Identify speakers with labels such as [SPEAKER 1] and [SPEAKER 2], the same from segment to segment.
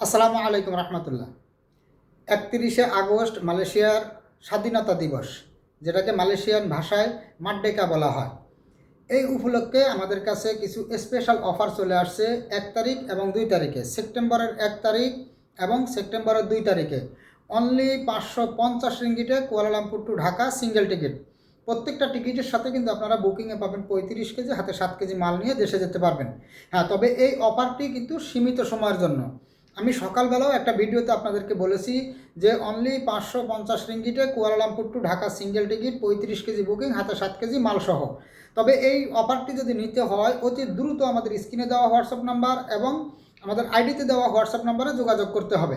[SPEAKER 1] আসসালামু আলাইকুম রহমতুল্লাহ। 31শে আগস্ট মালয়েশিয়ার স্বাধীনতা দিবস, যেটাকে মালয়েশিয়ান ভাষায় মার্ডেকা বলা হয়। এই উপলক্ষে আমাদের কাছে কিছু স্পেশাল অফার চলে আসছে 1 তারিখ এবং 2 তারিখে, সেপ্টেম্বরের 1 তারিখ এবং সেপ্টেম্বরের 2 তারিখে। অনলি 550 রিঙ্গিটে Kuala Lumpur to Dhaka single ticket. প্রত্যেকটা টিকিটের সাথে কিন্তু আপনারা বুকিংয়ে পাবেন 35 কেজি, হাতে 7 কেজি মাল নিয়ে দেশে যেতে পারবেন। হ্যাঁ, তবে এই অফারটি কিন্তু সীমিত সময়ের জন্য। আমি সকালবেলাও একটা ভিডিওতে আপনাদেরকে বলেছি যে অনলি 550 রিঙ্গিটে Kuala Lumpur to Dhaka single ticket, 35 kg booking, হাতে 7 কেজি মালসহ। তবে এই অফারটি যদি নিতে হয় অতি দ্রুত আমাদের স্ক্রিনে দেওয়া হোয়াটসঅ্যাপ নাম্বার এবং আমাদের আইডিতে দেওয়া হোয়াটসঅ্যাপ নাম্বারে যোগাযোগ করতে হবে।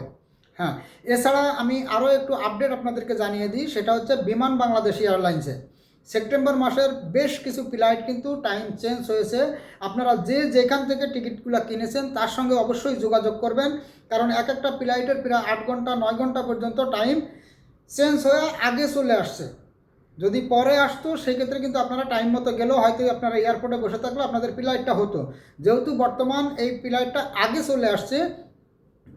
[SPEAKER 1] হ্যাঁ, এছাড়া আমি আরও একটু আপডেট আপনাদেরকে জানিয়ে দিই, সেটা হচ্ছে বিমান বাংলাদেশ এয়ারলাইন্সে সেপ্টেম্বর মাসের বেশ কিছু ফ্লাইট কিন্তু টাইম চেঞ্জ হয়েছে। আপনারা যে যেখান থেকে টিকিটগুলো কিনেছেন তার সঙ্গে অবশ্যই যোগাযোগ করবেন, কারণ এক একটা ফ্লাইটের প্রায় 8 ঘন্টা 9 ঘন্টা পর্যন্ত টাইম চেঞ্জ হয়ে আগে চলে আসছে। যদি পরে আসতো সেক্ষেত্রে কিন্তু আপনারা টাইম মতো গেলেও হয়তো আপনারা এয়ারপোর্টে বসে থাকলে আপনাদের ফ্লাইটটা হতো। যেহেতু বর্তমান এই ফ্লাইটটা আগে চলে আসছে,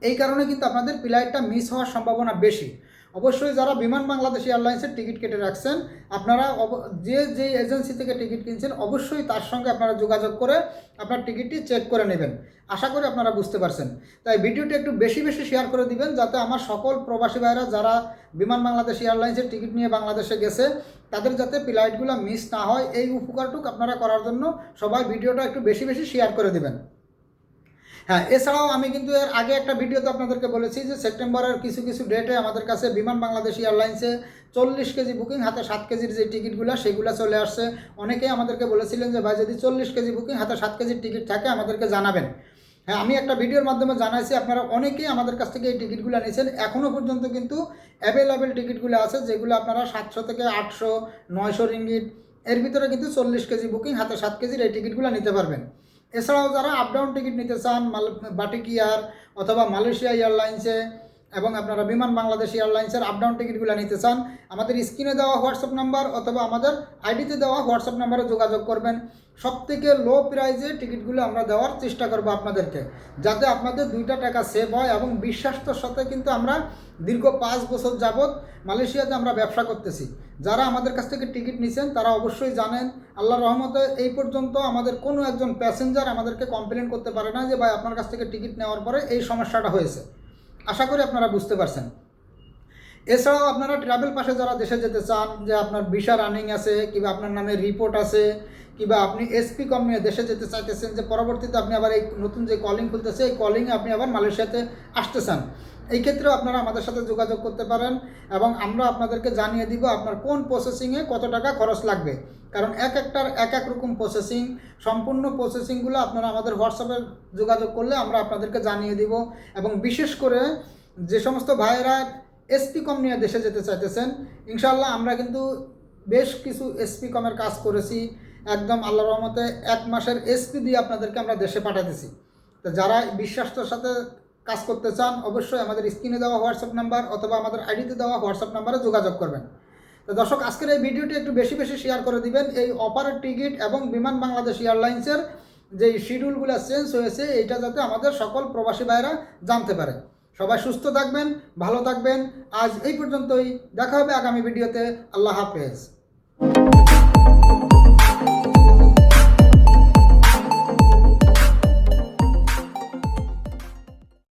[SPEAKER 1] এই কারণে কিন্তু আপনাদের ফ্লাইটটা মিস হওয়ার সম্ভাবনা বেশি। অবশ্যই যারা বিমান বাংলাদেশ এয়ারলাইন্সের টিকিট কেটে রাখছেন, আপনারা যে এজেন্সি থেকে টিকিট কিনছেন অবশ্যই তার সঙ্গে আপনারা যোগাযোগ করে আপনার টিকিটটি চেক করে নেবেন। আশা করি আপনারা বুঝতে পারছেন। তাই ভিডিওটি একটু বেশি বেশি শেয়ার করে দিবেন, যাতে আমার সকল প্রবাসী ভাইরা যারা বিমান বাংলাদেশ এয়ারলাইন্সের টিকিট নিয়ে বাংলাদেশে গেছে তাদের যাতে ফ্লাইটগুলো মিস না হয়, এই উপকারটুকু আপনারা করার জন্য সবাই ভিডিওটা একটু বেশি বেশি শেয়ার করে দেবেন। হ্যাঁ, এছাড়াও আমি কিন্তু এর আগে একটা ভিডিওতে আপনাদেরকে বলেছি যে সেপ্টেম্বরের কিছু কিছু ডেটে আমাদের কাছে বিমান বাংলাদেশ এয়ারলাইন্সে 40 কেজি বুকিং, হাতে 7 কেজির যে টিকিটগুলো সেগুলো চলে আসছে। অনেকেই আমাদেরকে বলেছিলেন যে ভাই যদি 40 কেজি বুকিং, হাতে 7 কেজির টিকিট থাকে আমাদেরকে জানাবেন। হ্যাঁ, আমি একটা ভিডিওর মাধ্যমে জানাইছি, আপনারা অনেকেই আমাদের কাছ থেকে এই টিকিটগুলো নিয়েছেন। এখনও পর্যন্ত কিন্তু অ্যাভেলেবেল টিকিটগুলো আছে, যেগুলো আপনারা 700 থেকে 800 900 রিঙ্গিট এর ভিতরে কিন্তু 40 কেজি বুকিং, হাতে 7 কেজির এই টিকিটগুলো নিতে পারবেন। এছাড়াও যারা আপ ডাউন টিকিট নিতে চান বাটিক এয়ার অথবা মালয়েশিয়া এয়ারলাইন্সে এবং আপনারা বিমান বাংলাদেশ এয়ারলাইন্সের আপ ডাউন টিকিটগুলো নিতে চান, আমাদের স্ক্রিনে দেওয়া হোয়াটসঅ্যাপ নাম্বার অথবা আমাদের আইডিতে দেওয়া হোয়াটসঅ্যাপ নাম্বারে যোগাযোগ করবেন। সবথেকে লো প্রাইজে টিকিটগুলো আমরা দেওয়ার চেষ্টা করব আপনাদেরকে, যাতে আপনাদের 2টা টাকা সেভ হয়। এবং বিশ্বাসের সাথে কিন্তু আমরা দীর্ঘ 5 বছর যাবৎ মালয়েশিয়াতে আমরা ব্যবসা করতেছি। যারা আমাদের কাছ থেকে টিকিট নিছেন তারা অবশ্যই জানেন, আল্লাহর রহমতে এই পর্যন্ত আমাদের কোনো একজন প্যাসেঞ্জার আমাদেরকে কমপ্লেন করতে পারে না যে ভাই আপনার কাছ থেকে টিকিট নেওয়ার পরে এই সমস্যাটা হয়েছে। আশা করি আপনারা বুঝতে পারছেন। এছাড়াও আপনারা ট্রাভেল পাশে যারা দেশে যেতে চান, যে আপনার ভিসা রানিং আছে কিংবা আপনার নামে রিপোর্ট আছে, কিংবা আপনি এসপি কম নিয়ে দেশে যেতে চাইতেছেন, যে পরবর্তীতে আপনি আবার এই নতুন যে কলিং খুলতেছে এই কলিংয়ে আপনি আবার মালয়েশিয়াতে আসতে চান, এই ক্ষেত্রেও আপনারা আমাদের সাথে যোগাযোগ করতে পারেন এবং আমরা আপনাদেরকে জানিয়ে দিব আপনার কোন প্রসেসিংয়ে কত টাকা খরচ লাগবে। কারণ এক একটার এক এক রকম প্রসেসিং, সম্পূর্ণ প্রসেসিংগুলো আপনারা আমাদের হোয়াটসঅ্যাপে যোগাযোগ করলে আমরা আপনাদেরকে জানিয়ে দিব। এবং বিশেষ করে যে সমস্ত ভাইয়েরা এসপি কম নিয়ে দেশে যেতে চাইতেছেন, ইনশাআল্লাহ আমরা কিন্তু বেশ কিছু এসপি কমের কাজ করেছি। একদম আল্লাহর রহমতে 1 মাসের এসপি দিয়ে আপনাদেরকে আমরা দেশে পাঠাতেছি। তো যারা বিশ্বাসের সাথে কাজ করতে চান অবশ্যই আমাদের স্ক্রিনে দেওয়া হোয়াটসঅ্যাপ নাম্বার অথবা আমাদের আইডিতে দেওয়া হোয়াটসঅ্যাপ নাম্বারে যোগাযোগ করবেন। তো দর্শক, আজকের এই ভিডিওটি একটু বেশি বেশি শেয়ার করে দিবেন। এই অফারের টিকিট এবং বিমান বাংলাদেশ এয়ারলাইন্সের যে শিডিউলগুলো চেঞ্জ হয়েছে এইটা যাতে আমাদের সকল প্রবাসী ভাইরা জানতে পারে। সবাই সুস্থ থাকবেন, ভালো থাকবেন। আজ এই পর্যন্তই, দেখা হবে আগামী ভিডিওতে। আল্লাহ হাফেজ।